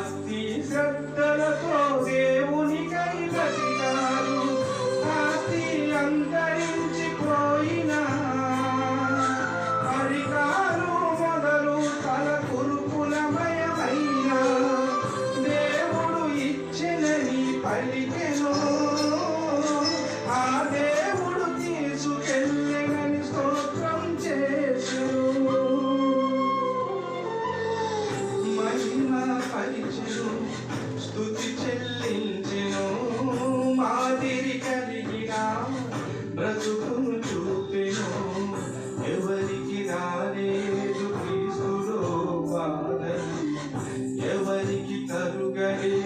భక్తి శ్రద్ధలతో దేవునికై బ్రతికారు. ఆస్తి అంతరించిపోయినా అధికారు మొదలు తల కురుపులమయమైన దేవుడు ఇచ్చినని పలికెను. ఆ దేవుడు తీసుకెళ్ళనని స్తోత్రం చేసెను. మహిమ పరిచెను, స్తుతి చెల్లించెను. మాదిరి కలిగిన బ్రతుకును చూపెను. ఎవరికి రాలేదు క్రీస్తులో బాధలు, ఎవరికి కరుగలే